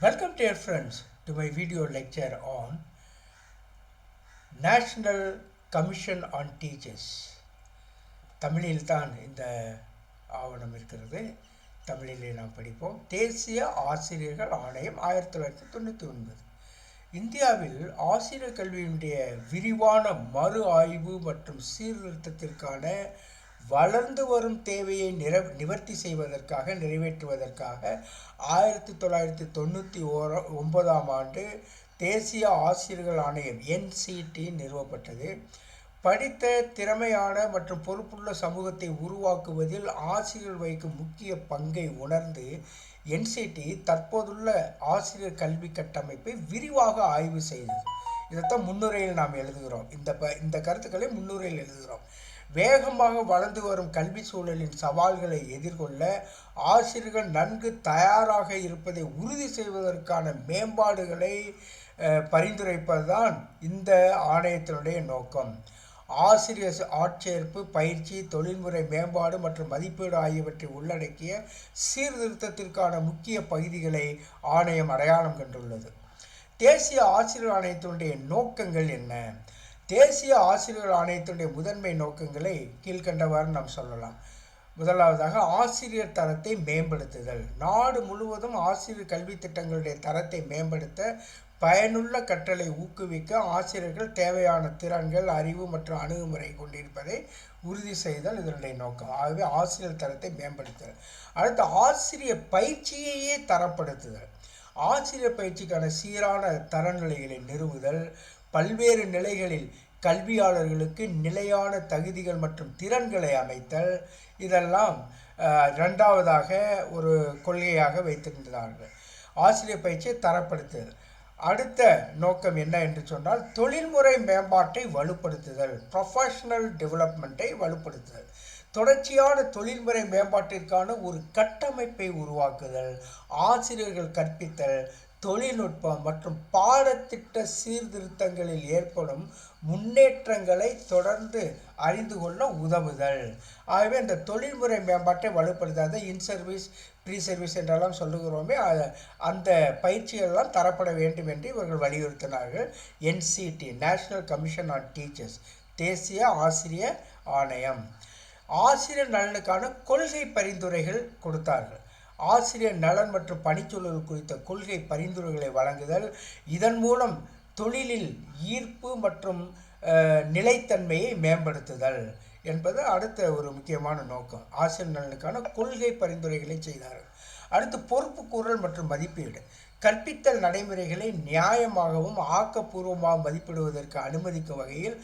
Welcome dear friends to my video lecture on National Commission on Teachers. தமிழில் தான் இந்த ஆவணம் இருக்கிறது. தமிழிலே நாம் படிப்போம். தேசிய ஆசிரியர்கள் ஆணையம் 1999. இந்தியாவில் ஆசிரியர் கல்வியினுடைய விரிவான மறு ஆய்வு மற்றும் சீர்திருத்தத்திற்கான வளர்ந்து வரும் தேவையை நிவர்த்தி செய்வதற்காக நிறைவேற்றுவதற்காக 1999ஆம் ஆண்டு தேசிய ஆசிரியர்கள் ஆணையம் NCT நிறுவப்பட்டது. படித்த திறமையான மற்றும் பொறுப்புள்ள சமூகத்தை உருவாக்குவதில் ஆசிரியர் வகிக்கும் முக்கிய பங்கை உணர்ந்து NCT தற்போதுள்ள ஆசிரியர் கல்வி கட்டமைப்பை விரிவாக ஆய்வு செய்தது. இதைத்தான் முன்னுரையில் நாம் எழுதுகிறோம். இந்த கருத்துக்களை முன்னுரையில் எழுதுகிறோம். வேகமாக வளர்ந்து வரும் கல்வி சூழலின் சவால்களை எதிர்கொள்ள ஆசிரியர்கள் நன்கு தயாராக இருப்பதை உறுதி செய்வதற்கான மேம்பாடுகளை பரிந்துரைப்பதுதான் இந்த ஆணையத்தினுடைய நோக்கம். ஆசிரியர் ஆட்சேர்ப்பு, பயிற்சி, தொழில்முறை மேம்பாடு மற்றும் மதிப்பீடு ஆகியவற்றை உள்ளடக்கிய சீர்திருத்தத்திற்கான முக்கிய பகுதிகளை ஆணையம் அடையாளம் கண்டுள்ளது. தேசிய ஆசிரியர் ஆணையத்தினுடைய நோக்கங்கள் என்ன? தேசிய ஆசிரியர்கள் ஆணையத்தினுடைய முதன்மை நோக்கங்களை கீழ்கண்டவாறு நாம் சொல்லலாம். முதலாவதாக, ஆசிரியர் தரத்தை மேம்படுத்துதல். நாடு முழுவதும் ஆசிரியர் கல்வி திட்டங்களுடைய தரத்தை மேம்படுத்த, பயனுள்ள கற்றலை ஊக்குவிக்க ஆசிரியர்கள் தேவையான திறன்கள், அறிவு மற்றும் அணுகுமுறை கொண்டிருப்பதை உறுதி செய்தல் இதனுடைய நோக்கம். ஆகவே ஆசிரியர் தரத்தை மேம்படுத்துதல். அடுத்து, ஆசிரியர் பயிற்சியையே தரப்படுத்துதல். ஆசிரியர் பயிற்சிக்கான சீரான தரநிலைகளை நிறுவுதல், பல்வேறு நிலைகளில் கல்வியாளர்களுக்கு நிலையான தகுதிகள் மற்றும் திறன்களை அமைத்தல், இதெல்லாம் இரண்டாவதாக ஒரு கொள்கையாக வைத்திருந்தார்கள். ஆசிரியர் பயிற்சியை தரப்படுத்துதல். அடுத்த நோக்கம் என்ன என்று சொன்னால், தொழில்முறை மேம்பாட்டை வலுப்படுத்துதல், ப்ரொஃபஷனல் டெவலப்மெண்ட்டை வலுப்படுத்துதல். தொடர்ச்சியான தொழில்முறை மேம்பாட்டிற்கான ஒரு கட்டமைப்பை உருவாக்குதல், ஆசிரியர்கள் கற்பித்தல், தொழில்நுட்பம் மற்றும் பாடத்திட்ட சீர்திருத்தங்களில் ஏற்படும் முன்னேற்றங்களை தொடர்ந்து அறிந்து கொள்ள உதவுதல். ஆகவே இந்த தொழில்முறை மேம்பாட்டை வலுப்படுத்தாத இன் சர்வீஸ், ப்ரீ சர்வீஸ் என்றெல்லாம் சொல்லுகிறோமே, அந்த பயிற்சிகளெல்லாம் தரப்பட வேண்டும் என்று இவர்கள் வலியுறுத்தினார்கள். NCT, national commission on teachers, தேசிய ஆசிரியர் ஆணையம். ஆசிரியர் நலனுக்கான கொள்கை பரிந்துரைகள் கொடுத்தார்கள். ஆசிரியர் நலன் மற்றும் பணிச்சூழல் குறித்த கொள்கை பரிந்துரைகளை வழங்குதல், இதன் மூலம் தொழிலில் ஈர்ப்பு மற்றும் நிலைத்தன்மையை மேம்படுத்துதல் என்பது அடுத்த ஒரு முக்கியமான நோக்கம். ஆசிரியர் நலனுக்கான கொள்கை பரிந்துரைகளை செய்தார்கள். அடுத்து, பொறுப்புக்கூறல் மற்றும் மதிப்பீடு. கற்பித்தல் நடைமுறைகளை நியாயமாகவும் ஆக்கப்பூர்வமாக மதிப்பிடுவதற்கு அனுமதிக்கும் வகையில்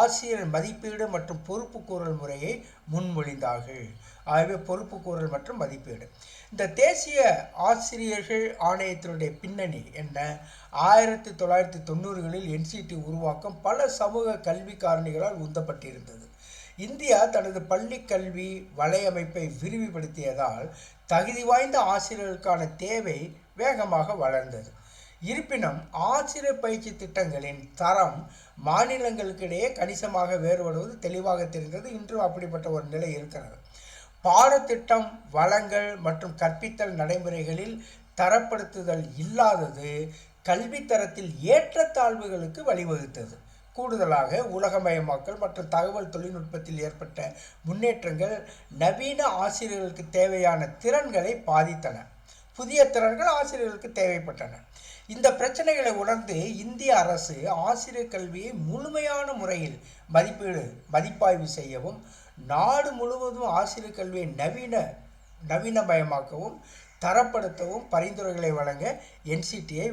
ஆசிரியர் மதிப்பீடு மற்றும் பொறுப்புக்கூறல் முறையை முன்மொழிந்தார்கள். ஆகவே பொறுப்புக்கூறல் மற்றும் மதிப்பீடு. இந்த தேசிய ஆசிரியர்கள் ஆணையத்தினுடைய பின்னணி என்ன? 1990களில் NCT உருவாக்கம் பல சமூக கல்வி காரணிகளால் உந்தப்பட்டிருந்தது. இந்தியா தனது பள்ளி கல்வி வலையமைப்பை விரிவுபடுத்தியதால் தகுதி வாய்ந்த ஆசிரியர்களுக்கான தேவை வேகமாக வளர்ந்தது. இருப்பினும் ஆசிரியர் பயிற்சி திட்டங்களின் தரம் மாநிலங்களுக்கிடையே கணிசமாக வேறுபடுவது தெளிவாக தெரிந்தது. இன்றும் அப்படிப்பட்ட ஒரு நிலை இருக்கிறது. பாடத்திட்டம், வளங்கள் மற்றும் கற்பித்தல் நடைமுறைகளில் தரப்படுத்துதல் இல்லாதது கல்வித்தரத்தில் ஏற்றத்தாழ்வுகளுக்கு வழிவகுத்தது. கூடுதலாக உலகமயமாக்கல் மற்றும் தகவல் தொழில்நுட்பத்தில் ஏற்பட்ட முன்னேற்றங்கள் நவீன ஆசிரியர்களுக்கு தேவையான திறன்களை பாதித்தன. புதிய திறன்கள் ஆசிரியர்களுக்கு தேவைப்பட்டன. இந்த பிரச்சனைகளை உணர்ந்து இந்திய அரசு ஆசிரியர் கல்வியை முழுமையான முறையில் மதிப்பாய்வு செய்யவும், நாடு முழுவதும் ஆசிரியர் கல்வியை நவீனமயமாக்கவும் தரப்படுத்தவும் பரிந்துரைகளை வழங்க NCTயை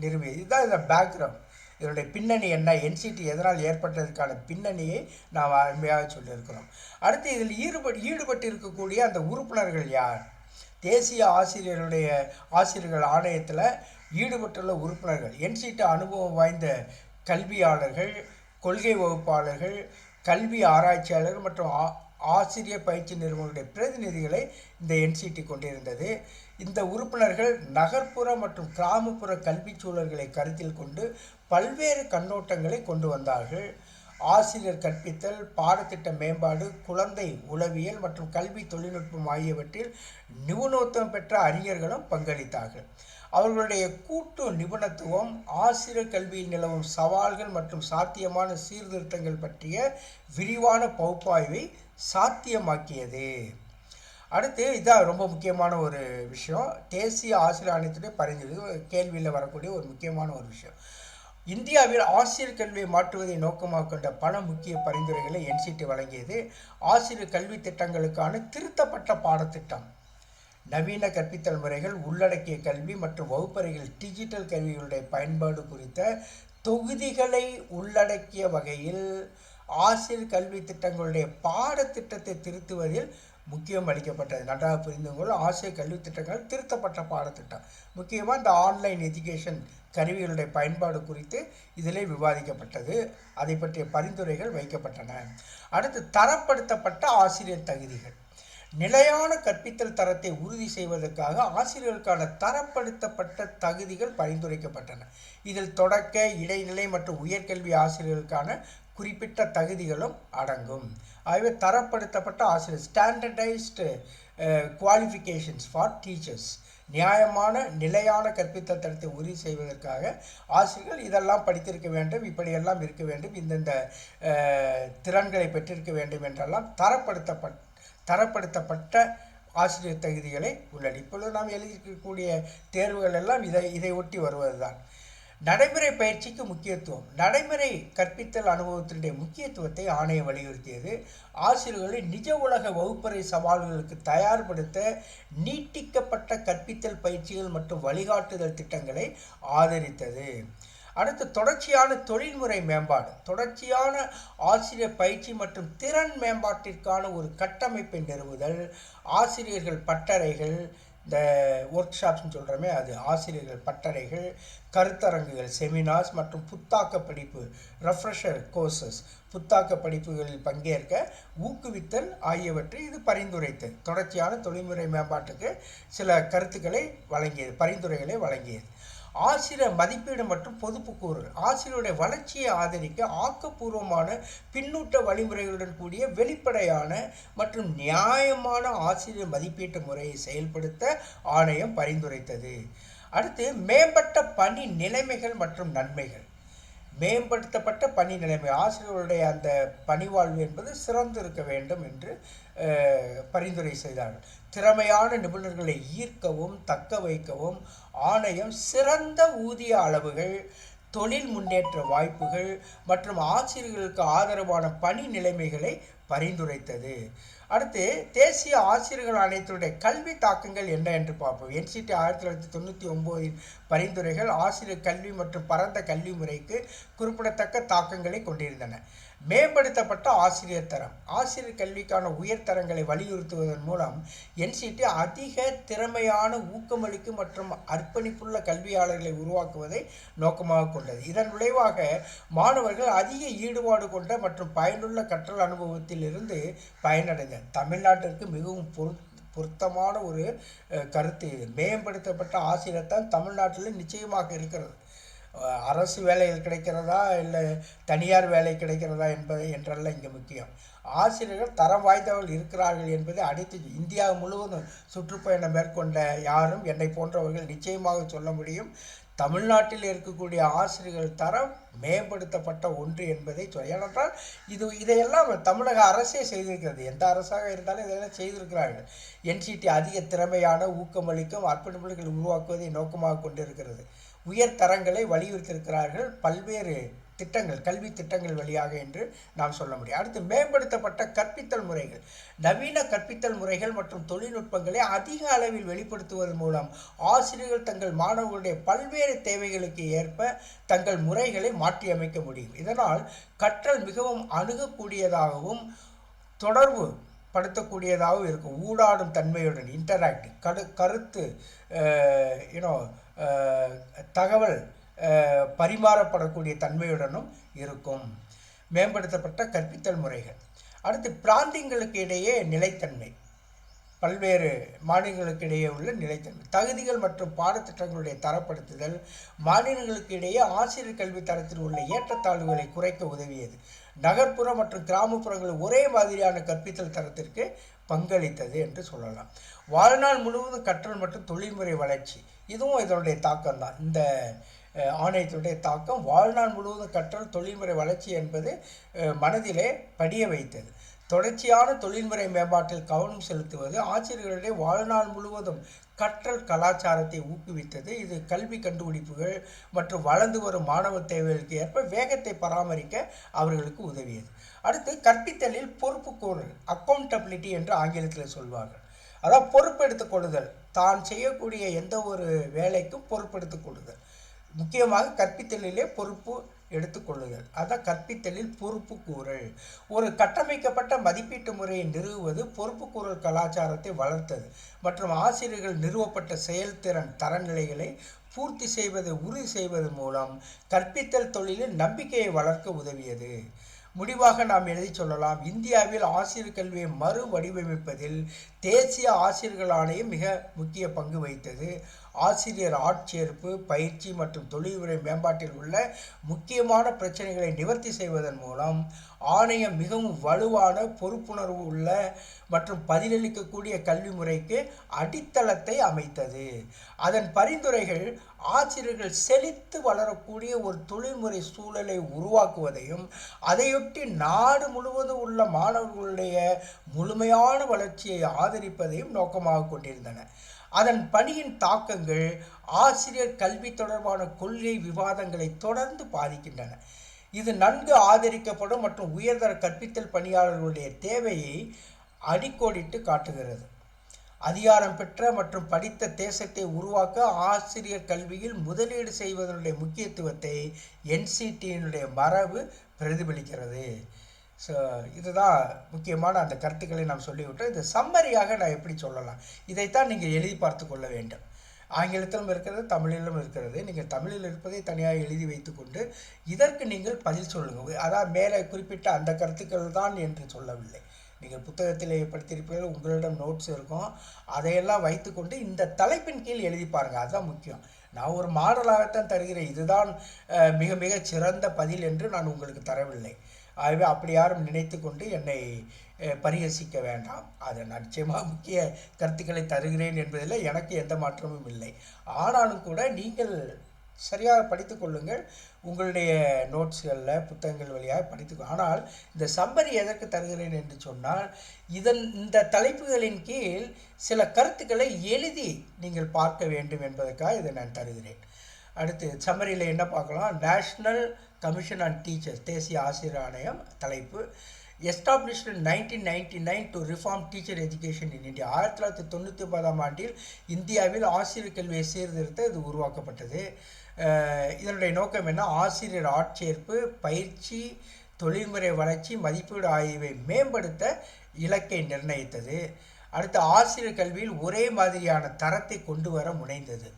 நிறுவியது. இதுதான் இந்த பேக்ரவுண்ட். இதனுடைய பின்னணி என்ன, NCT எதனால் ஏற்பட்டதற்கான பின்னணியை நாம் அருமையாக சொல்லியிருக்கிறோம். அடுத்து, இதில் ஈடுபட்டு இருக்கக்கூடிய அந்த உறுப்பினர்கள் யார்? தேசிய ஆசிரியர்கள் ஆணையத்தில் ஈடுபட்டுள்ள உறுப்பினர்கள் NCT அனுபவம் வாய்ந்த கல்வியாளர்கள், கொள்கை வகுப்பாளர்கள், கல்வி ஆராய்ச்சியாளர்கள் மற்றும் ஆசிரியர் பயிற்சி நிறுவனங்களுடைய பிரதிநிதிகளை இந்த NCT கொண்டிருந்தது. இந்த உறுப்பினர்கள் நகர்ப்புற மற்றும் கிராமப்புற கல்வி சூழல்களை கருத்தில் கொண்டு பல்வேறு கண்ணோட்டங்களை கொண்டு வந்தார்கள். ஆசிரியர் கற்பித்தல், பாடத்திட்ட மேம்பாடு, குழந்தை உளவியல் மற்றும் கல்வி தொழில்நுட்பம் ஆகியவற்றில் நிபுணத்துவம் பெற்ற அறிஞர்களும் பங்களித்தார்கள். அவர்களுடைய கூட்டு நிபுணத்துவம் ஆசிரியர் கல்வியில் நிலவும் சவால்கள் மற்றும் சாத்தியமான சீர்திருத்தங்கள் பற்றிய விரிவான பகுப்பாய்வை சாத்தியமாக்கியது. அடுத்து இதான் ரொம்ப முக்கியமான ஒரு விஷயம். தேசிய ஆசிரியர் ஆணையத்துடைய பரிந்துரை கேள்வியில் வரக்கூடிய ஒரு முக்கியமான ஒரு விஷயம். இந்தியாவில் ஆசிரியர் கல்வியை மாற்றுவதை நோக்கமாக கொண்ட பல முக்கிய பரிந்துரைகளை என்சிடி வழங்கியது. ஆசிரியர் கல்வி திட்டங்களுக்கான திருத்தப்பட்ட பாடத்திட்டம், நவீன கற்பித்தல் முறைகள், உள்ளடக்கிய கல்வி மற்றும் வகுப்பறைகள், டிஜிட்டல் கருவிகளுடைய பயன்பாடு குறித்த தொகுதிகளை உள்ளடக்கிய வகையில் ஆசிரியர் கல்வி திட்டங்களுடைய பாடத்திட்டத்தை திருத்துவதில் முக்கியம் அளிக்கப்பட்டது. நன்றாக புரிந்து கொள்ள, ஆசிரியர் கல்வி திட்டங்கள் திருத்தப்பட்ட பாடத்திட்டம், முக்கியமாக இந்த ஆன்லைன் எஜுகேஷன் கருவிகளுடைய பயன்பாடு குறித்து இதிலே விவாதிக்கப்பட்டது. அதை பற்றிய பரிந்துரைகள் வைக்கப்பட்டன. அடுத்து தரப்படுத்தப்பட்ட ஆசிரியர் தகுதிகள். நிலையான கற்பித்தல் தரத்தை உறுதி செய்வதற்காக ஆசிரியர்களுக்கான தரப்படுத்தப்பட்ட தகுதிகள் பரிந்துரைக்கப்பட்டன. இதில் தொடக்க, இடைநிலை மற்றும் உயர்கல்வி ஆசிரியர்களுக்கான குறிப்பிட்ட தகுதிகளும் அடங்கும். ஆகவே தரப்படுத்தப்பட்ட ஆசிரியர், ஸ்டாண்டர்டைஸ்டு குவாலிஃபிகேஷன்ஸ் ஃபார் டீச்சர்ஸ், நியாயமான நிலையான கற்பித்தல் தரத்தை உறுதி செய்வதற்காக ஆசிரியர்கள் இதெல்லாம் படித்திருக்க வேண்டும், இப்படியெல்லாம் இருக்க வேண்டும், இந்தந்த திறன்களை பெற்றிருக்க வேண்டும் என்றெல்லாம் தரப்படுத்தப்பட்ட ஆசிரியர் தகுதிகளை உள்ளது. இப்பொழுது நாம் எழுதியிருக்கக்கூடிய தேர்வுகள் எல்லாம் இதை ஒட்டி வருவது தான். நடைமுறை பயிற்சிக்கு முக்கியத்துவம். நடைமுறை கற்பித்தல் அனுபவத்தினுடைய முக்கியத்துவத்தை ஆணையம் வலியுறுத்தியது. ஆசிரியர்களை நிஜ உலக வகுப்பறை சவால்களுக்கு தயார்படுத்த நீட்டிக்கப்பட்ட கற்பித்தல் பயிற்சிகள் மற்றும் வழிகாட்டுதல் திட்டங்களை ஆதரித்தது. அடுத்து தொடர்ச்சியான தொழில்முறை மேம்பாடு. தொடர்ச்சியான ஆசிரியர் பயிற்சி மற்றும் திறன் மேம்பாட்டிற்கான ஒரு கட்டமைப்பை நிறுவுதல். ஆசிரியர்கள் பட்டறைகள், இந்த ஒர்க் ஷாப்ஸ்ன்னு சொல்கிறோமே அது, ஆசிரியர்கள் பட்டறைகள், கருத்தரங்குகள், செமினார்ஸ் மற்றும் புத்தாக்க படிப்பு, ரெஃப்ரெஷர் கோர்சஸ், புத்தாக்க படிப்புகளில் பங்கேற்க ஊக்குவித்தல் ஆகியவற்றை இது பரிந்துரைத்தது. தொடர்ச்சியான தொழில்முறை மேம்பாட்டுக்கு சில கருத்துக்களை வழங்கியது, பரிந்துரைகளை வழங்கியது. ஆசிரியர் மதிப்பீடு மற்றும் பொதுப்புக்கூறு. ஆசிரியருடைய வளர்ச்சியை ஆதரிக்க ஆக்கப்பூர்வமான பின்னூட்ட வழிமுறைகளுடன் கூடிய வெளிப்படையான மற்றும் நியாயமான ஆசிரியர் மதிப்பீட்டு முறையை செயல்படுத்த ஆணையம் பரிந்துரைத்தது. அடுத்து மேம்பட்ட பணி நிலைமைகள் மற்றும் நன்மைகள். மேம்படுத்தப்பட்ட பணி நிலைமை, ஆசிரியர்களுடைய அந்த பணிவாழ்வு என்பது சிறந்து இருக்க வேண்டும் என்று பரிந்துரை செய்தார்கள். திறமையான நிபுணர்களை ஈர்க்கவும் தக்க வைக்கவும் ஆணையம் சிறந்த ஊதிய அளவுகள், தொழில் முன்னேற்ற வாய்ப்புகள் மற்றும் ஆசிரியர்களுக்கு ஆதரவான பணி நிலைமைகளை பரிந்துரைத்தது. அடுத்து தேசிய ஆசிரியர்கள் ஆணையத்தினுடைய கல்வி தாக்கங்கள் என்ன என்று பார்ப்போம். என்சிடி 1999 பரிந்துரைகள் ஆசிரியர் கல்வி மற்றும் பரந்த கல்வி முறைக்கு குறிப்பிடத்தக்க தாக்கங்களை கொண்டிருந்தன. மேம்படுத்தப்பட்ட ஆசிரியர் தரம். ஆசிரியர் கல்விக்கான உயர்தரங்களை வலியுறுத்துவதன் மூலம் என்சிடி அதிக திறமையான, ஊக்கமளிக்கும் மற்றும் அர்ப்பணிப்புள்ள கல்வியாளர்களை உருவாக்குவதை நோக்கமாக கொண்டது. இதன் விளைவாக மாணவர்கள் அதிக ஈடுபாடு கொண்ட மற்றும் பயனுள்ள கற்றல் அனுபவத்தில் இருந்து பயனடைந்தனர். தமிழ்நாட்டிற்கு மிகவும் பொருத்தமான ஒரு கருத்து இது. மேம்படுத்தப்பட்ட ஆசிரியர் தான் தமிழ்நாட்டில் நிச்சயமாக இருக்கிறது. அரசு வேலைகள் கிடைக்கிறதா இல்லை தனியார் வேலை கிடைக்கிறதா என்றல்ல இங்கே முக்கியம். ஆசிரியர்கள் தரம் வாய்ந்தவர்கள் இருக்கிறார்கள் என்பதை அனைத்து இந்தியா முழுவதும் சுற்றுப்பயணம் மேற்கொண்ட யாரும் என்னை போன்றவர்கள் நிச்சயமாக சொல்ல முடியும். தமிழ்நாட்டில் இருக்கக்கூடிய ஆசிரியர்கள் தரம் மேம்படுத்தப்பட்ட ஒன்று என்பதை ஏனென்றால் இதையெல்லாம் தமிழக அரசே செய்திருக்கிறது. எந்த அரசாக இருந்தாலும் இதெல்லாம் செய்திருக்கிறார்கள். என்சிடி அதிக திறமையான, ஊக்கமளிக்கும் அர்ப்பணிப்புகளை உருவாக்குவதை நோக்கமாக கொண்டிருக்கிறது. உயர் தரங்களை வலியுறுத்தியிருக்கிறார்கள் பல்வேறு திட்டங்கள், கல்வி திட்டங்கள் வழியாக என்று நாம் சொல்ல முடியும். அடுத்து மேம்படுத்தப்பட்ட கற்பித்தல் முறைகள். நவீன கற்பித்தல் முறைகள் மற்றும் தொழில்நுட்பங்களை அதிக அளவில் வெளிப்படுத்துவதன் மூலம் ஆசிரியர்கள் தங்கள் மாணவர்களுடைய பல்வேறு தேவைகளுக்கு ஏற்ப தங்கள் முறைகளை மாற்றியமைக்க முடியும். இதனால் கற்றல் மிகவும் அணுகக்கூடியதாகவும் தொடர்பு படுத்தக்கூடியதாகவும் இருக்கும். ஊடாடும் தன்மையுடன், இன்டராக்டிவ், கருத்து தகவல் பரிமாறப்படக்கூடிய தன்மையுடனும் இருக்கும். மேம்படுத்தப்பட்ட கற்பித்தல் முறைகள். அடுத்து பிராந்தியங்களுக்கு இடையே நிலைத்தன்மை. பல்வேறு மாநிலங்களுக்கு இடையே உள்ள நிலைத்தன்மை. தகுதிகள் மற்றும் பாடத்திட்டங்களுடைய தரப்படுத்துதல். மாநிலங்களுக்கு இடையே ஆசிரியர் கல்வி தரத்தில் உள்ள ஏற்றத்தாழ்வுகளை குறைக்க உதவியது. நகர்ப்புற மற்றும் கிராமப்புறங்களில் ஒரே மாதிரியான கற்பித்தல் தரத்திற்கு பங்களித்தது என்று சொல்லலாம். வாழ்நாள் முழுவதும் கற்றல் மற்றும் தொழில்முறை வளர்ச்சி, இதுவும் இதனுடைய தாக்கம் தான். இந்த ஆணையத்தினுடைய தாக்கம் வாழ்நாள் முழுவதும் கற்றல் தொழில்முறை வளர்ச்சி என்பது மனதிலே படிய வைத்தது. தொடர்ச்சியான தொழில்முறை மேம்பாட்டில் கவனம் செலுத்துவது ஆசிரியர்களுடைய வாழ்நாள் முழுவதும் கற்றல் கலாச்சாரத்தை ஊக்குவித்தது. இது கல்வி கண்டுபிடிப்புகள் மற்றும் வளர்ந்து வரும் மாணவ தேவைகளுக்கு ஏற்ப வேகத்தை பராமரிக்க அவர்களுக்கு உதவியது. அடுத்து கற்பித்தலில் பொறுப்புக்கூறல், அக்கௌண்டபிலிட்டி என்று ஆங்கிலத்தில் சொல்வார்கள். அதாவது பொறுப்பெடுத்துக் கொள்ளுதல், தான் செய்யக்கூடிய எந்த ஒரு வேலைக்கும் பொறுப்பெடுத்துக் கொள்ளுதல், முக்கியமாக கற்பித்தலிலே பொறுப்பு எடுத்துக்கொள்ளுதல், அதான் கற்பித்தலில் பொறுப்பு கூறல். ஒரு கட்டமைக்கப்பட்ட மதிப்பீட்டு முறையை நிறுவுவது பொறுப்புக்கூறல் கலாச்சாரத்தை வளர்த்தது மற்றும் ஆசிரியர்கள் நிறுவப்பட்ட செயல்திறன் தரநிலைகளை பூர்த்தி செய்வதை உறுதி செய்வதன் மூலம் கற்பித்தல் தொழிலில் நம்பிக்கையை வளர்க்க உதவியது. முடிவாக நாம் எழுதி சொல்லலாம், இந்தியாவில் ஆசிரியர் கல்வியை மறு வடிவமைப்பதில் தேசிய ஆசிரியர்கள் ஆணையம் மிக முக்கிய பங்கு வகித்தது. ஆசிரியர் ஆட்சேர்ப்பு, பயிற்சி மற்றும் தொழில்முறை மேம்பாட்டில் உள்ள முக்கியமான பிரச்சனைகளை நிவர்த்தி செய்வதன் மூலம் ஆணையம் மிகவும் வலுவான, பொறுப்புணர்வு உள்ள மற்றும் பதிலளிக்கக்கூடிய கல்வி முறைக்கு அடித்தளத்தை அமைத்தது. அதன் பரிந்துரைகள் ஆசிரியர்கள் செழித்து வளரக்கூடிய ஒரு தொழில்முறை சூழலை உருவாக்குவதையும் அதையொட்டி நாடு முழுவதும் உள்ள மாணவர்களுடைய முழுமையான வளர்ச்சியை ஆதரிப்பதையும் நோக்கமாக கொண்டிருந்தன. அதன் பணியின் தாக்கங்கள் ஆசிரியர் கல்வி தொடர்பான கொள்கை விவாதங்களை தொடர்ந்து பாதிக்கின்றன. இது நன்கு ஆதரிக்கப்படும் மற்றும் உயர்தர கற்பித்தல் பணியாளர்களுடைய தேவையை அடிக்கோடிட்டு காட்டுகிறது. அதிகாரம் பெற்ற மற்றும் படித்த தேசத்தை உருவாக்க ஆசிரியர் கல்வியில் முதலீடு செய்வதனுடைய முக்கியத்துவத்தை என்சிடியினுடைய மரபு பிரதிபலிக்கிறது. ஸோ இதுதான் முக்கியமான அந்த கருத்துக்களை நாம் சொல்லிவிட்டோம். இது சம்மரியாக நான் எப்படி சொல்லலாம், இதைத்தான் நீங்கள் எழுதி பார்த்து கொள்ள வேண்டும். ஆங்கிலத்திலும் இருக்கிறது, தமிழிலும் இருக்கிறது. நீங்கள் தமிழில் இருப்பதை தனியாக எழுதி வைத்துக்கொண்டு இதற்கு நீங்கள் பதில் சொல்லுங்கள். அதான் மேலே குறிப்பிட்ட அந்த கருத்துக்கள் தான் என்று சொல்லவில்லை. நீங்கள் புத்தகத்திலே படித்திருப்பீர்கள், உங்களிடம் நோட்ஸ் இருக்கும், அதையெல்லாம் வைத்துக்கொண்டு இந்த தலைப்பின் கீழ் எழுதி பாருங்கள். அதுதான் முக்கியம். நான் ஒரு மாடலாகத்தான் தருகிறேன், இதுதான் மிக மிக சிறந்த பதில் என்று நான் உங்களுக்கு தரவில்லை. ஆகவே அப்படி யாரும் நினைத்து கொண்டு என்னை பரிகசிக்க வேண்டாம். அதை நான் நிச்சயமாக முக்கிய கருத்துக்களை தருகிறேன் என்பதில் எனக்கு எந்த மாற்றமும் இல்லை. ஆனாலும் கூட நீங்கள் சரியாக படித்து கொள்ளுங்கள், உங்களுடைய நோட்ஸ்களில் புத்தகங்கள் வழியாக படித்து. ஆனால் இந்த சம்மரி எதற்கு தருகிறேன் என்று சொன்னால், இந்த தலைப்புகளின் கீழ் சில கருத்துக்களை எழுதி நீங்கள் பார்க்க வேண்டும் என்பதற்காக இதை நான் தருகிறேன். அடுத்து சம்மரியில் என்ன பார்க்கலாம், நேஷ்னல் கமிஷன் ஆன் டீச்சர்ஸ், தேசிய ஆசிரியர் ஆணையம் தலைப்பு, established in 1999 to reform teacher education in India. 1999ஆம் ஆண்டில் இந்தியாவில் ஆசிரியர் கல்வியை சீர்திருத்த இது உருவாக்கப்பட்டது. இதனுடைய நோக்கம் என்ன, ஆசிரியர் ஆட்சேர்ப்பு, பயிற்சி, தொழில்முறை வளர்ச்சி, மதிப்பீடு ஆகியவை மேம்படுத்த இலக்கை நிர்ணயித்தது. அடுத்து ஆசிரியர் கல்வியில் ஒரே மாதிரியான தரத்தை கொண்டு வர முனைந்தது.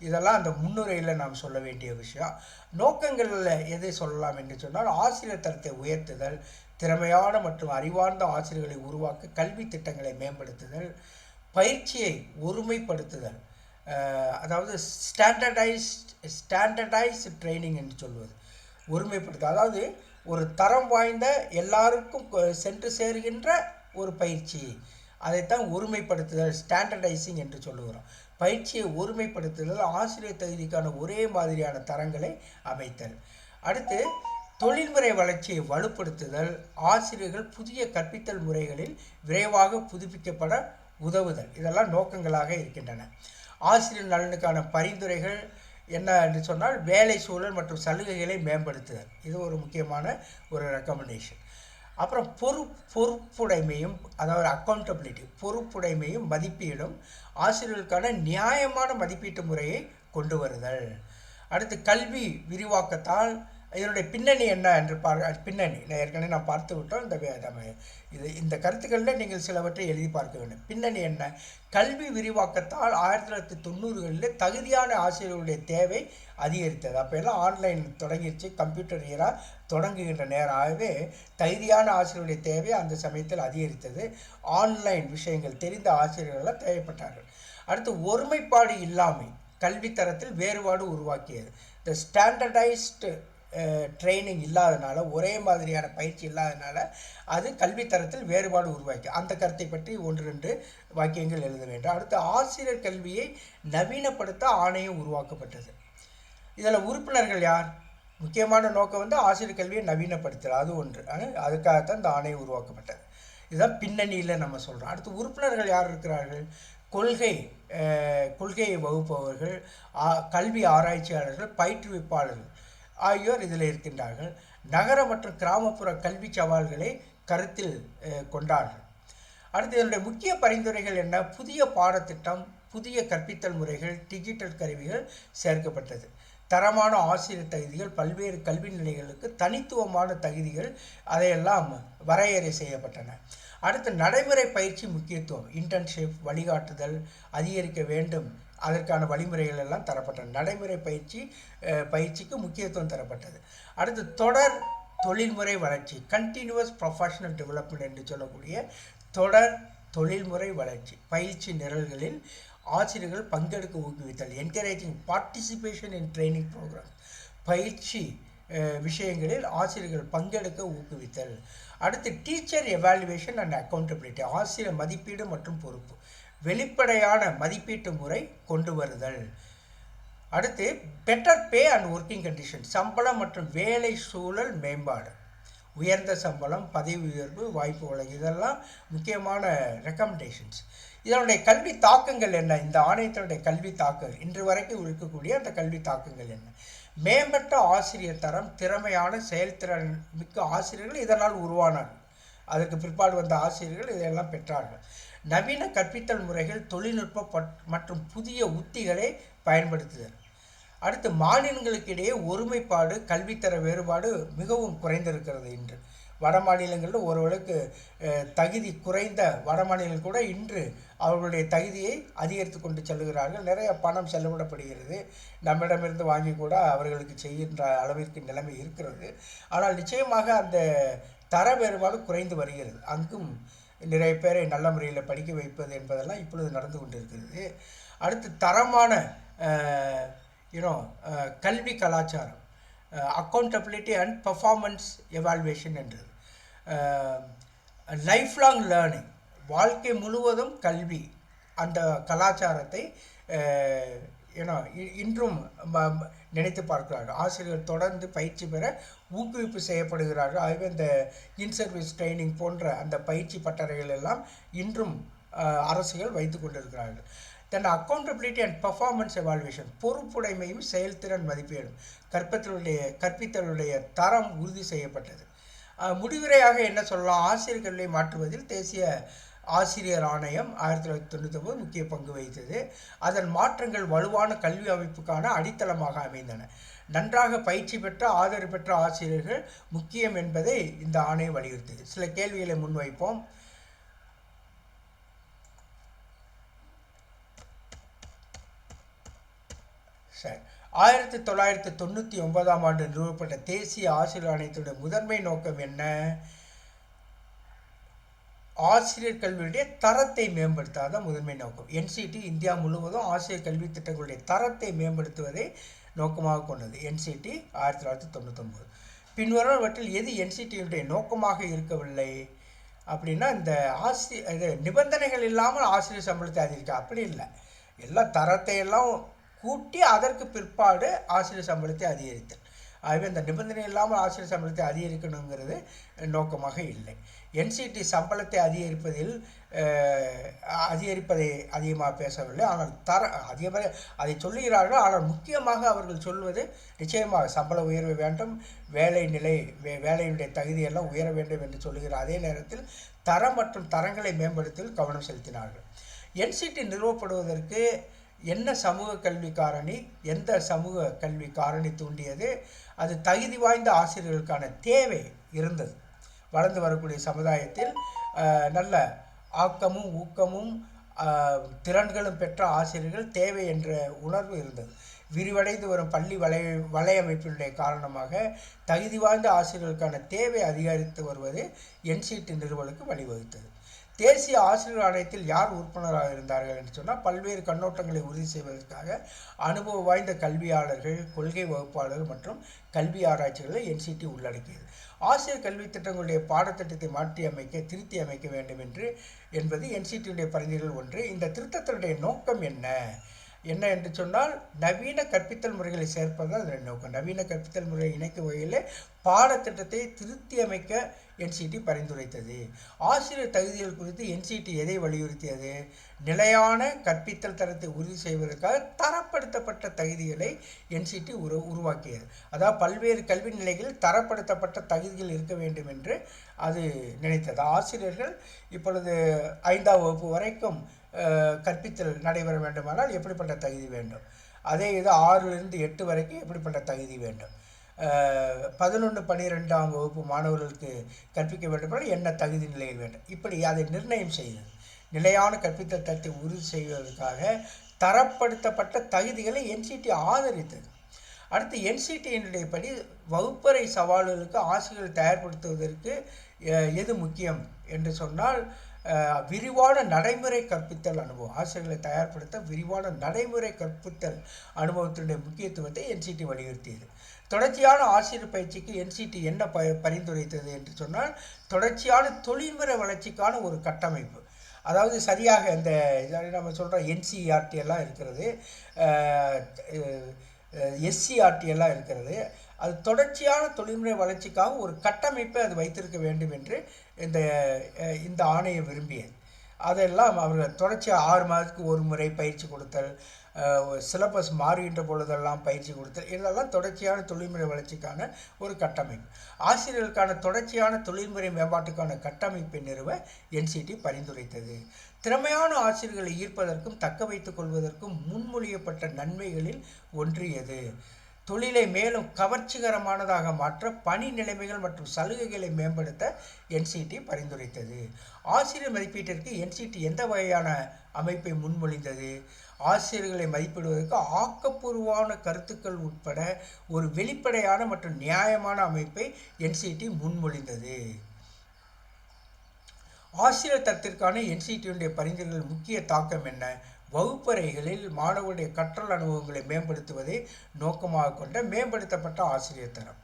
இதெல்லாம் அந்த முன்னுரையில் நாம் சொல்ல வேண்டிய விஷயம். நோக்கங்களில் எதை சொல்லலாம் என்று சொன்னால், ஆசிரியர் தரத்தை உயர்த்துதல், திறமையான மற்றும் அறிவார்ந்த ஆசிரியர்களை உருவாக்க கல்வி திட்டங்களை மேம்படுத்துதல், பயிற்சியை ஒருமைப்படுத்துதல், அதாவது ஸ்டாண்டர்டைஸ்டு ட்ரைனிங் என்று சொல்வது, ஒருமைப்படுத்துதல், அதாவது ஒரு தரம் வாய்ந்த எல்லாருக்கும் சென்று சேருகின்ற ஒரு பயிற்சி, அதைத்தான் ஒருமைப்படுத்துதல், ஸ்டாண்டர்டைசிங் என்று சொல்லுகிறோம். பயிற்சியை ஒருமைப்படுத்துதல், ஆசிரியர் தகுதிக்கான ஒரே மாதிரியான தரங்களை அமைத்தல். அடுத்து தொழில்முறை வளர்ச்சியை வலுப்படுத்துதல், ஆசிரியர்கள் புதிய கற்பித்தல் முறைகளில் விரைவாக புதுப்பிக்கப்பட உதவுதல். இதெல்லாம் நோக்கங்களாக இருக்கின்றன. ஆசிரியர் நலனுக்கான பரிந்துரைகள் என்ன என்று சொன்னால், வேலை சூழல் மற்றும் சலுகைகளை மேம்படுத்துதல், இது ஒரு முக்கியமான ஒரு ரெக்கமெண்டேஷன். அப்புறம் பொறுப்புடைமையும், அதாவது அக்கௌண்டபிலிட்டி, பொறுப்புடைமையும் மதிப்பீடும், ஆசிரியர்களுக்கான நியாயமான மதிப்பீட்டு முறையை கொண்டு வருதல். அடுத்து கல்வி விரிவாக்கத்தால் இதனுடைய பின்னணி என்ன என்று பின்னணி ஏற்கனவே நான் பார்த்து விட்டோம். இந்த கருத்துக்களில் நீங்கள் சிலவற்றை எழுதி பார்க்க வேண்டும். பின்னணி என்ன, கல்வி விரிவாக்கத்தால் 1990களில் தகுதியான ஆசிரியர்களுடைய தேவை அதிகரித்தது. அப்போ எல்லாம் ஆன்லைன் தொடங்கிடுச்சு, கம்ப்யூட்டர் இயரா தொடங்குகின்ற நேரம். ஆகவே தகுதியான ஆசிரியருடைய தேவை அந்த சமயத்தில் அதிகரித்தது. ஆன்லைன் விஷயங்கள் தெரிந்த ஆசிரியர்களால் தேவைப்பட்டார்கள். அடுத்து ஒருமைப்பாடு இல்லாமை கல்வித்தரத்தில் வேறுபாடு உருவாக்கியது. த ஸ்டாண்டர்டைஸ்டு ட்ரைனிங் இல்லாதனால, ஒரே மாதிரியான பயிற்சி இல்லாதனால அது கல்வித்தரத்தில் வேறுபாடு உருவாக்கி, அந்த கருத்தை பற்றி 1-2 வாக்கியங்கள் எழுத வேண்டும். அடுத்து ஆசிரியர் கல்வியை நவீனப்படுத்த ஆணையம் உருவாக்கப்பட்டது. இதில் உறுப்பினர்கள் யார்? முக்கியமான நோக்கம் வந்து ஆசிரியர் கல்வியை நவீனப்படுத்துகிறது, அது ஒன்று. அதுக்காகத்தான் இந்த ஆணையம் உருவாக்கப்பட்டது. இதுதான் பின்னணியில் நம்ம சொல்கிறோம். அடுத்து உறுப்பினர்கள் யார் இருக்கிறார்கள்? கொள்கையை வகுப்பவர்கள், கல்வி ஆராய்ச்சியாளர்கள், பயிற்றுவிப்பாளர்கள் ஆகியோர் இதில் இருக்கின்றார்கள். நகர மற்றும் கிராமப்புற கல்வி சவால்களை கருத்தில் கொண்டார்கள். அடுத்து இதனுடைய முக்கிய பரிந்துரைகள் என்ன? புதிய பாடத்திட்டம், புதிய கற்பித்தல் முறைகள், டிஜிட்டல் கருவிகள் சேர்க்கப்பட்டது. தரமான ஆசிரியர் தகுதிகள், பல்வேறு கல்வி நிலைகளுக்கு தனித்துவமான தகுதிகள் அதையெல்லாம் வரையறை செய்யப்பட்டன. அடுத்து நடைமுறை பயிற்சி முக்கியத்துவம், இன்டர்ன்ஷிப், வழிகாட்டுதல் அதிகரிக்க வேண்டும், அதற்கான வழிமுறைகள் எல்லாம் தரப்பட்டன. நடைமுறை பயிற்சிக்கு முக்கியத்துவம் தரப்பட்டது. அடுத்து தொடர் தொழில்முறை வளர்ச்சி, கண்டினியூவஸ் ப்ரொஃபஷனல் டெவலப்மெண்ட் என்று சொல்லக்கூடிய தொடர் தொழில்முறை வளர்ச்சி. பயிற்சி நிரல்களில் ஆசிரியர்கள் பங்கெடுக்க ஊக்குவித்தல், encouraging participation in training program. பயிற்சி விஷயங்களில் ஆசிரியர்கள் பங்கெடுக்க ஊக்குவித்தல். அடுத்து டீச்சர் எவாலுவேஷன் அண்ட் அக்கௌண்டபிலிட்டி, ஆசிரியர் மதிப்பீடு மற்றும் பொறுப்பு, வெளிப்படையான மதிப்பீட்டு முறை கொண்டு வருதல். அடுத்து better pay and working condition, சம்பளம் மற்றும் வேலை சூழல் மேம்பாடு, உயர்ந்த சம்பளம், பதவி உயர்வு வாய்ப்பு வழங்கி, இதெல்லாம் முக்கியமான ரெக்கமெண்டேஷன்ஸ். இதனுடைய கல்வி தாக்கங்கள் என்ன? இந்த ஆணையத்தினுடைய கல்வி தாக்கங்கள் இன்று வரைக்கும் இருக்கக்கூடிய அந்த கல்வி தாக்கங்கள் என்ன? மேம்பட்ட ஆசிரியர் தரம், திறமையான செயல்திறன் மிக்க ஆசிரியர்கள் இதனால் உருவானார்கள். அதற்கு பிற்பாடு வந்த ஆசிரியர்கள் இதையெல்லாம் பெற்றார்கள். நவீன கற்பித்தல் முறைகள், தொழில்நுட்ப மற்றும் புதிய உத்திகளை பயன்படுத்துதல். அடுத்து மாநிலங்களுக்கு இடையே ஒருமைப்பாடு, கல்வித்தர வேறுபாடு மிகவும் குறைந்திருக்கிறது இன்று. வட மாநிலங்களில் ஓரளவுக்கு தகுதி குறைந்த வட மாநிலங்கள் கூட இன்று அவர்களுடைய தகுதியை அதிகரித்து கொண்டு செல்கிறார்கள். நிறைய பணம் செலவிடப்படுகிறது, நம்மிடமிருந்து வாங்கி கூட அவர்களுக்கு செய்கின்ற அளவிற்கு நிலைமை இருக்கிறது. ஆனால் நிச்சயமாக அந்த தர வேறுபாடு குறைந்து வருகிறது. அங்கும் நிறைய பேரை நல்ல முறையில் படிக்க வைப்பது என்பதெல்லாம் இப்பொழுது நடந்து கொண்டிருக்கிறது. அடுத்து தரமான கல்வி கலாச்சாரம், அக்கௌண்டபிலிட்டி அண்ட் பர்ஃபார்மன்ஸ் எவால்வேஷன் என்றது. லைஃப் லாங் லேர்னிங், வாழ்க்கை முழுவதும் கல்வி, அந்த கலாச்சாரத்தை இன்றும் நினைத்து பார்க்கிறார்கள். ஆசிரியர்கள் தொடர்ந்து பயிற்சி பெற ஊக்குவிப்பு செய்யப்படுகிறார்கள். ஆகவே இந்த இன் சர்வீஸ் ட்ரைனிங் போன்ற அந்த பயிற்சி பட்டறைகள் எல்லாம் இன்றும் அரசுகள் வைத்து கொண்டிருக்கிறார்கள். தென் அக்கௌண்டபிலிட்டி அண்ட் பர்ஃபார்மன்ஸ் எவால்வேஷன், பொறுப்புடைமையும் செயல்திறன் மதிப்பீடும், கற்பித்தலுடைய தரம் உறுதி செய்யப்பட்டது. முடிவுரையாக என்ன சொல்லலாம்? ஆசிரியர் கல்வியை மாற்றுவதில் தேசிய ஆசிரியர் ஆணையம் 1999 முக்கிய பங்கு வகித்தது. அதன் மாற்றங்கள் வலுவான கல்வி அமைப்புக்கான அடித்தளமாக அமைந்தன. நன்றாக பயிற்சி பெற்ற ஆதரவு பெற்ற ஆசிரியர்கள் முக்கியம் என்பதை இந்த ஆணையம் வலியுறுத்தியது. சில கேள்விகளை முன்வைப்போம். சரி, 1999ஆம் ஆண்டு நிறுவப்பட்ட தேசிய ஆசிரியர் ஆணையத்துடைய முதன்மை நோக்கம் என்ன? ஆசிரியர் கல்வியுடைய தரத்தை மேம்படுத்தாத முதன்மை நோக்கம். என்சிடி இந்தியா முழுவதும் ஆசிரியர் கல்வி திட்டங்களுடைய தரத்தை மேம்படுத்துவதை நோக்கமாக கொண்டது. என்சிடி 1999. பின்வருவற்றில் எது என்சிடியுடைய நோக்கமாக இருக்கவில்லை அப்படின்னா, இந்த நிபந்தனைகள் இல்லாமல் ஆசிரியர் சம்பளத்தை அதிகரிக்க, அப்படி இல்லை. எல்லா தரத்தையெல்லாம் கூட்டி அதற்கு பிற்பாடு ஆசிரியர் சம்பளத்தை அதிகரித்தல். ஆகவே இந்த நிபந்தனை இல்லாமல் ஆசிரியர் சம்பளத்தை அதிகரிக்கணுங்கிறது நோக்கமாக இல்லை. என்சிடி சம்பளத்தை அதிகரிப்பதை அதிகமாக பேசவில்லை. ஆனால் அதிகமாக அதை சொல்லுகிறார்கள். ஆனால் முக்கியமாக அவர்கள் சொல்வது நிச்சயமாக சம்பள உயர்வு வேண்டும், வேலையினுடைய தகுதியெல்லாம் உயர வேண்டும் என்று சொல்லுகிற அதே நேரத்தில் தரம் மற்றும் தரங்களை மேம்படுத்துவதில் கவனம் செலுத்தினார்கள். என்சிடி நிறுவப்படுவதற்கு என்ன சமூக கல்வி காரணி, எந்த சமூக கல்வி காரணி தூண்டியது? அது தகுதி வாய்ந்த ஆசிரியர்களுக்கான தேவை இருந்தது. வளர்ந்து வரக்கூடிய சமுதாயத்தில் நல்ல ஆக்கமும் ஊக்கமும் திறன்களும் பெற்ற ஆசிரியர்கள் தேவை என்ற உணர்வு இருந்தது. விரிவடைந்து வரும் பள்ளி வலையமைப்பினுடைய காரணமாக தகுதி வாய்ந்த ஆசிரியர்களுக்கான தேவை அதிகரித்து வருவது என்சிடி நிறுவலுக்கு வழிவகுத்தது. தேசிய ஆசிரியர் ஆணையத்தில் யார் உறுப்பினராக இருந்தார்கள் என்று சொன்னால் பல்வேறு கண்ணோட்டங்களை உறுதி செய்வதற்காக அனுபவ வாய்ந்த கல்வியாளர்கள், கொள்கை வகுப்பாளர்கள் மற்றும் கல்வி ஆராய்ச்சிகளை என்சிடி உள்ளடக்கியது. ஆசிரியர் கல்வி திட்டங்களுடைய பாடத்திட்டத்தை மாற்றி அமைக்க, திருத்தி அமைக்க வேண்டும் என்பது என்சிடியுடைய பரிந்துரைகள் ஒன்று. இந்த திருத்தத்தினுடைய நோக்கம் என்ன என்று சொன்னால் நவீன கற்பித்தல் முறைகளை சேர்ப்பது அதன் நோக்கம். நவீன கற்பித்தல் முறையை இணைக்கும் வகையில் பாடத்திட்டத்தை திருத்தி அமைக்க என்சிடி பரிந்துரைத்தது. ஆசிரியர் தகுதிகள் குறித்து என்சிடி எதை வலியுறுத்தியது? நிலையான கற்பித்தல் தரத்தை உறுதி செய்வதற்காக தரப்படுத்தப்பட்ட தகுதிகளை என்சிடி உருவாக்கியது. அதாவது பல்வேறு கல்வி நிலைகளில் தரப்படுத்தப்பட்ட தகுதிகள் இருக்க வேண்டும் என்று அது நினைத்தது. ஆசிரியர்கள் இப்பொழுது 5ஆம் வகுப்பு வரைக்கும் கற்பித்தல் நடைபெற வேண்டுமானால் எப்படிப்பட்ட தகுதி வேண்டும்? அதே இது 6லிருந்து 8 வரைக்கும் எப்படிப்பட்ட தகுதி வேண்டும்? 11, 12ஆம் வகுப்பு மாணவர்களுக்கு கற்பிக்க வேண்டுமானால் என்ன தகுதி நிலையில் வேண்டும்? இப்படி அதை நிர்ணயம் செய்தது. நிலையான கற்பித்தல் தரத்தை உறுதி செய்வதற்காக தரப்படுத்தப்பட்ட தகுதிகளை என்சிடி ஆதரித்தது. அடுத்து என்சிடியினுடைய படி வகுப்பறை சவால்களுக்கு ஆசிரியர்கள் தயார்படுத்துவதற்கு எது முக்கியம் என்று சொன்னால் விரிவான நடைமுறை கற்பித்தல் அனுபவம். ஆசிரியர்களை தயார்படுத்த விரிவான நடைமுறை கற்பித்தல் அனுபவத்தினுடைய முக்கியத்துவத்தை என்சிடி வலியுறுத்தியது. தொடர்ச்சியான ஆசிரியர் பயிற்சிக்கு என்சிடி என்ன பரிந்துரைத்தது என்று சொன்னால் தொடர்ச்சியான தொழில்முறை வளர்ச்சிக்கான ஒரு கட்டமைப்பு. அதாவது சரியாக இந்த நம்ம சொல்கிற என்சிஆர்டி எல்லாம் இருக்கிறது, எஸ்சிஆர்டி எல்லாம் இருக்கிறது. அது தொடர்ச்சியான தொழில்முறை வளர்ச்சிக்காக ஒரு கட்டமைப்பை அது வைத்திருக்க வேண்டும் என்று இந்த ஆணையம் விரும்பியது. அதெல்லாம் அவர்கள் தொடர்ச்சியாக 6 மாதத்துக்கு ஒரு முறை பயிற்சி கொடுத்தல், சிலபஸ் மாறுகின்ற பொழுதெல்லாம் பயிற்சி கொடுத்தல், இதெல்லாம் தொடர்ச்சியான தொழில்முறை வளர்ச்சிக்கான ஒரு கட்டமைப்பு. ஆசிரியர்களுக்கான தொடர்ச்சியான தொழில்முறை மேம்பாட்டுக்கான கட்டமைப்பை நிறுவ என்சிடி பரிந்துரைத்தது. திறமையான ஆசிரியர்களை ஈர்ப்பதற்கும் தக்க வைத்துக் கொள்வதற்கும் முன்மொழியப்பட்ட நன்மைகளில் ஒன்று எது? தொழிலை மேலும் கவர்ச்சிகரமானதாக மாற்ற பணி நிலைமைகள் மற்றும் சலுகைகளை மேம்படுத்த என்சிடி பரிந்துரைத்தது. ஆசிரியர் மதிப்பீட்டிற்கு என்சிடி எந்த வகையான அமைப்பை முன்மொழிந்தது? ஆசிரியர்களை மதிப்பிடுவதற்கு ஆக்கப்பூர்வமான கருத்துக்கள் உட்பட ஒரு வெளிப்படையான மற்றும் நியாயமான அமைப்பை என்சிடி முன்மொழிந்தது. ஆசிரியர் தரத்திற்கான என்சிடியுடைய பரிந்துரைகளின் முக்கிய தாக்கம் என்ன? வகுப்பறைகளில் மாணவருடைய கற்றல் அனுபவங்களை மேம்படுத்துவதை நோக்கமாக கொண்ட மேம்படுத்தப்பட்ட ஆசிரியர் தரம்.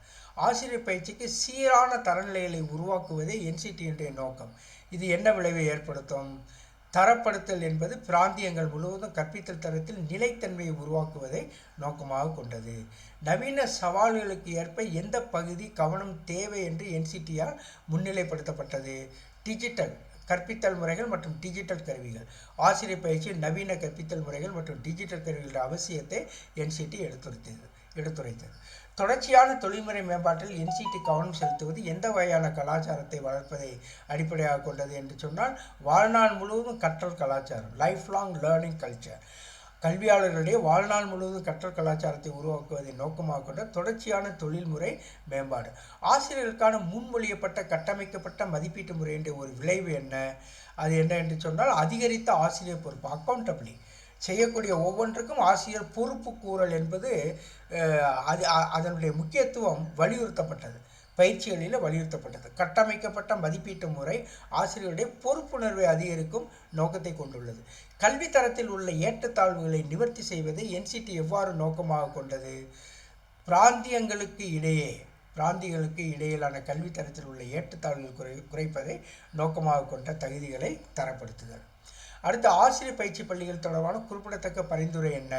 ஆசிரியர் பயிற்சிக்கு சீரான தரநிலைகளை உருவாக்குவதே என்சிடியுடைய நோக்கம். இது என்ன விளைவை ஏற்படுத்தும்? தரப்படுத்தல் என்பது பிராந்தியங்கள் முழுவதும் கற்பித்தல் தரத்தில் நிலைத்தன்மையை உருவாக்குவதை நோக்கமாக கொண்டது. நவீன சவால்களுக்கு ஏற்ப எந்த பகுதி கவனம் தேவை என்று என்சிடியால் முன்னிலைப்படுத்தப்பட்டது? டிஜிட்டல் கற்பித்தல் முறைகள் மற்றும் டிஜிட்டல் கருவிகள். ஆசிரியர் பயிற்சியில் நவீன கற்பித்தல் முறைகள் மற்றும் டிஜிட்டல் கருவிகளின் அவசியத்தை என்சிடி எடுத்துரைத்தது. தொடர்ச்சியான தொழில்முறை மேம்பாட்டில் என்சிடி கவனம் செலுத்துவது எந்த வகையான கலாச்சாரத்தை வளர்ப்பதை அடிப்படையாக கொண்டது என்று சொன்னால் வாழ்நாள் முழுவதும் கற்றல் கலாச்சாரம், லைஃப் லாங் லேர்னிங் கல்ச்சர். கல்வியாளர்களிடையே வாழ்நாள் முழுவதும் கற்றல் கலாச்சாரத்தை உருவாக்குவதை நோக்கமாக கொண்ட தொடர்ச்சியான தொழில்முறை மேம்பாடு. ஆசிரியர்களுக்கான முன்மொழியப்பட்ட கட்டமைக்கப்பட்ட மதிப்பீட்டு முறையின்ற ஒரு விளைவு என்ன? அது என்ன என்று சொன்னால் அதிகரித்த ஆசிரியர் பொறுப்பு, அக்கௌண்டபிளி. செய்யக்கூடிய ஒவ்வொன்றுக்கும் ஆசிரியர் பொறுப்பு கூறல் என்பது அதனுடைய முக்கியத்துவம் வலியுறுத்தப்பட்டது, பயிற்சிகளில் வலியுறுத்தப்பட்டது. கட்டமைக்கப்பட்ட மதிப்பீட்டு முறை ஆசிரியருடைய பொறுப்புணர்வை அதிகரிக்கும் நோக்கத்தை கொண்டுள்ளது. கல்வி தரத்தில் உள்ள ஏற்றத்தாழ்வுகளை நிவர்த்தி செய்வதை என்சிடி எவ்வாறு நோக்கமாக கொண்டது? பிராந்தியங்களுக்கு இடையிலான கல்வி தரத்தில் உள்ள ஏற்றத்தாழ்வுகள் குறைப்பதை நோக்கமாக கொண்ட தகுதிகளை தரப்படுத்துதல். அடுத்து ஆசிரியர் பயிற்சி பள்ளிகள் தொடர்பான குறிப்பிடத்தக்க பரிந்துரை என்ன?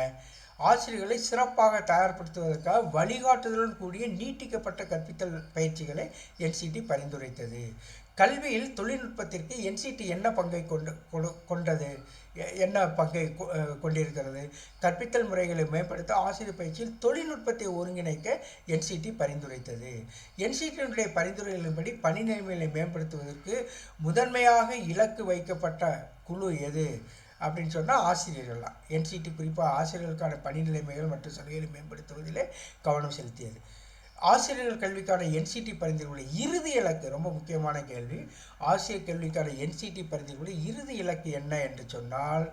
ஆசிரியர்களை சிறப்பாக தயார்படுத்துவதற்காக வழிகாட்டுதலுடன் கூடிய நீட்டிக்கப்பட்ட கற்பித்தல் பயிற்சிகளை என்சிடி பரிந்துரைத்தது. கல்வியில் தொழில்நுட்பத்திற்கு என்சிடி என்ன பங்கை கொண்டிருக்கிறது? கற்பித்தல் முறைகளை மேம்படுத்த ஆசிரியர் பயிற்சியில் தொழில்நுட்பத்தை ஒருங்கிணைக்க என்சிடி பரிந்துரைத்தது. என்சிடியினுடைய பரிந்துரைகளின்படி பணி நிலைமைகளை மேம்படுத்துவதற்கு முதன்மையாக இலக்கு வைக்கப்பட்ட குழு எது அப்படின்னு சொன்னால் ஆசிரியர்கள் தான். என்சிடி குறிப்பாக ஆசிரியர்களுக்கான பணி நிலைமைகள் மற்றும் சலுகைகளை மேம்படுத்துவதிலே கவனம் செலுத்தியது. ஆசிரியர்கள் கல்விக்கான என்சிடி பரிந்துரைகளுடைய இறுதி இலக்கு ரொம்ப முக்கியமான கேள்வி. ஆசிரியர் கல்விக்கான என்சிடி பரிந்துரைகளுடைய இறுதி இலக்கு என்ன என்று சொன்னால்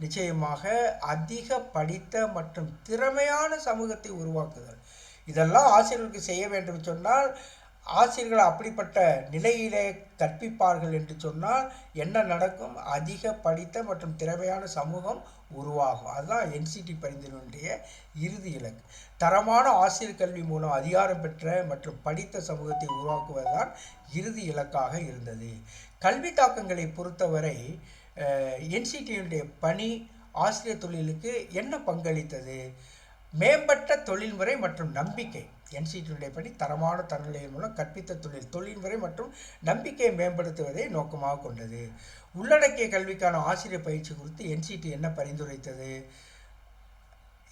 நிச்சயமாக அதிக படித்த மற்றும் திறமையான சமூகத்தை உருவாக்குதல். இதெல்லாம் ஆசிரியர்களுக்கு செய்ய வேண்டும் சொன்னால் ஆசிரியர்கள் அப்படிப்பட்ட நிலையிலே கற்பிப்பார்கள் என்று சொன்னால் என்ன நடக்கும்? அதிக படித்த மற்றும் திறமையான சமூகம் உருவாகும். அதுதான் என்சிடி பரிந்துரையினுடைய இறுதி இலக்கு. தரமான ஆசிரியர் கல்வி மூலம் அதிகாரம் பெற்ற மற்றும் படித்த சமூகத்தை உருவாக்குவதுதான் இறுதி இலக்காக இருந்தது. கல்வி தாக்கங்களை பொறுத்தவரை என்சிடியினுடைய பணி ஆசிரியர் தொழிலுக்கு என்ன பங்களித்தது? மேம்பட்ட தொழில்முறை மற்றும் நம்பிக்கை. என்சிடியுடைய படி தரமான தரநிலையின் மூலம் கற்பித்த தொழில்முறை மற்றும் நம்பிக்கையை மேம்படுத்துவதை நோக்கமாக கொண்டது. உள்ளடக்கிய கல்விக்கான ஆசிரியர் பயிற்சி குறித்து என்சிடி என்ன பரிந்துரைத்தது?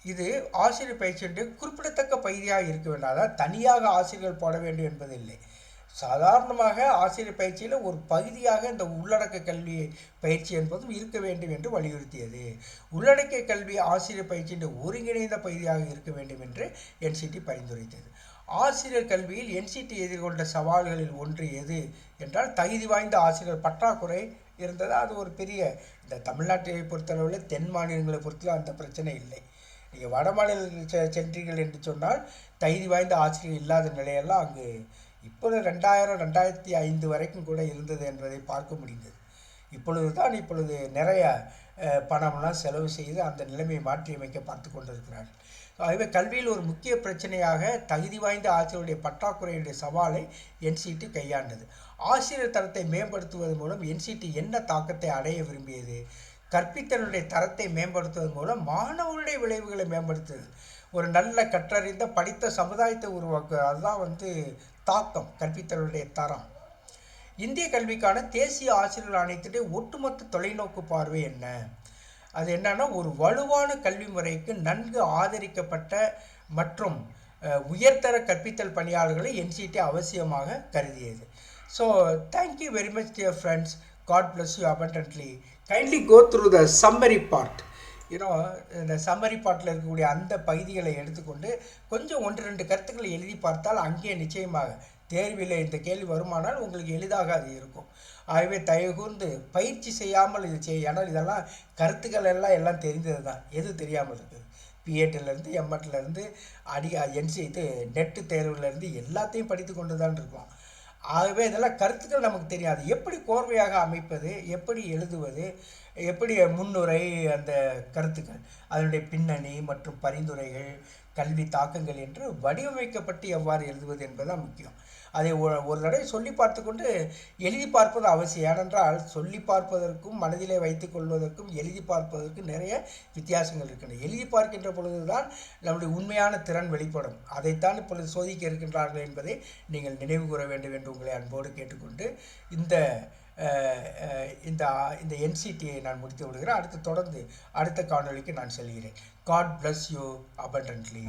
இது ஆசிரியர் பயிற்சியுடைய குறிப்பிடத்தக்க பகுதியாக இருக்க வேண்டும். அதாவது தனியாக ஆசிரியர்கள் போட வேண்டும் என்பதில்லை. சாதாரணமாக ஆசிரியர் பயிற்சியில் ஒரு பகுதியாக இந்த உள்ளடக்க கல்வி பயிற்சி என்பதும் இருக்க வேண்டும் என்று வலியுறுத்தியது. உள்ளடக்கிய கல்வி ஆசிரியர் பயிற்சியின் ஒருங்கிணைந்த பகுதியாக இருக்க வேண்டும் என்று என்சிடி பரிந்துரைத்தது. ஆசிரியர் கல்வியில் என்சிடி எதிர்கொண்ட சவால்களில் ஒன்று எது என்றால் தகுதி வாய்ந்த ஆசிரியர் பற்றாக்குறை இருந்தது. அது ஒரு பெரிய, இந்த தமிழ்நாட்டை பொறுத்தளவில் தென் மாநிலங்களை பொறுத்தளவு அந்த பிரச்சனை இல்லை. நீங்கள் வட மாநிலத்தில் சென்றீர்கள் என்று சொன்னால் தகுதி வாய்ந்த ஆசிரியர் இல்லாத நிலையெல்லாம் அங்கு இப்பொழுது 2005 வரைக்கும் கூட இருந்தது என்பதை பார்க்க முடிந்தது. இப்பொழுது நிறைய பணம்லாம் செலவு செய்து அந்த நிலைமையை மாற்றியமைக்க பார்த்து கொண்டிருக்கிறார்கள். ஆகவே கல்வியில் ஒரு முக்கிய பிரச்சனையாக தகுதி வாய்ந்த ஆசிரியருடைய பற்றாக்குறையுடைய சவாலை என்சிடி கையாண்டது. ஆசிரியர் தரத்தை மேம்படுத்துவதன் மூலம் என்சிடி என்ன தாக்கத்தை அடைய விரும்பியது? கற்பித்தலுடைய தரத்தை மேம்படுத்துவதன் மூலம் மாணவர்களுடைய விளைவுகளை மேம்படுத்துது. ஒரு நல்ல கற்றறிந்த படித்த சமுதாயத்தை உருவாக்கு. அதுதான் தாக்கம், கற்பித்தலுடைய தரம். இந்திய கல்விக்கான தேசிய ஆசிரியர்கள் ஆணையத்துடைய ஒட்டுமொத்த தொலைநோக்கு பார்வை என்ன? அது என்னன்னா, ஒரு வலுவான கல்வி முறைக்கு நன்கு ஆதரிக்கப்பட்ட மற்றும் உயர்தர கற்பித்தல் பணியாளர்களை என்சிடி அவசியமாக கருதியது. So thank you very much dear friends. God bless you abundantly. Kindly go through the summary part. இந்த சம்மரி பாட்டில் இருக்கக்கூடிய அந்த பகுதிகளை எடுத்துக்கொண்டு கொஞ்சம் 1-2 கருத்துக்களை எழுதி பார்த்தால் அங்கே நிச்சயமாக தேர்வில் இந்த கேள்வி வருமானால் உங்களுக்கு எளிதாக அது இருக்கும். ஆகவே தயவுகூர்ந்து பயிற்சி செய்யாமல் இது செய்ய. ஆனால் இதெல்லாம் கருத்துக்கள் எல்லாம் தெரிந்தது தான். எது தெரியாமல் இருக்குது? பிஎட்லேருந்து எம்எட்லேருந்து நெட்டு தேர்வுலேருந்து எல்லாத்தையும் படித்து கொண்டு தான் இருக்கோம். ஆகவே இதெல்லாம் கருத்துக்கள் நமக்கு தெரியாது. எப்படி கோர்வையாக அமைப்பது, எப்படி எழுதுவது, எப்படி முன்னுரை, அந்த கருத்துக்கள், அதனுடைய பின்னணி மற்றும் பரிந்துரைகள், கல்வி தாக்கங்கள் என்று வடிவமைக்கப்பட்டு எவ்வாறு எழுதுவது என்பதுதான் முக்கியம். அதை ஒரு தடவை சொல்லி பார்த்து கொண்டு எழுதி பார்ப்பது அவசியம். ஏனென்றால் சொல்லி பார்ப்பதற்கும் மனதிலே வைத்துக் கொள்வதற்கும் எழுதி பார்ப்பதற்கும் நிறைய வித்தியாசங்கள் இருக்கின்றன. எழுதி பார்க்கின்ற பொழுதுதான் நம்முடைய உண்மையான திறன் வெளிப்படும். அதைத்தான் இப்பொழுது சோதிக்க இருக்கின்றார்கள் என்பதை நீங்கள் நினைவு கூற வேண்டும் என்று உங்களை அன்போடு கேட்டுக்கொண்டு இந்த என்சிடியை நான் முடித்து விடுகிறேன். தொடர்ந்து அடுத்த காணொளிக்கு நான் செல்கிறேன். God bless you abundantly.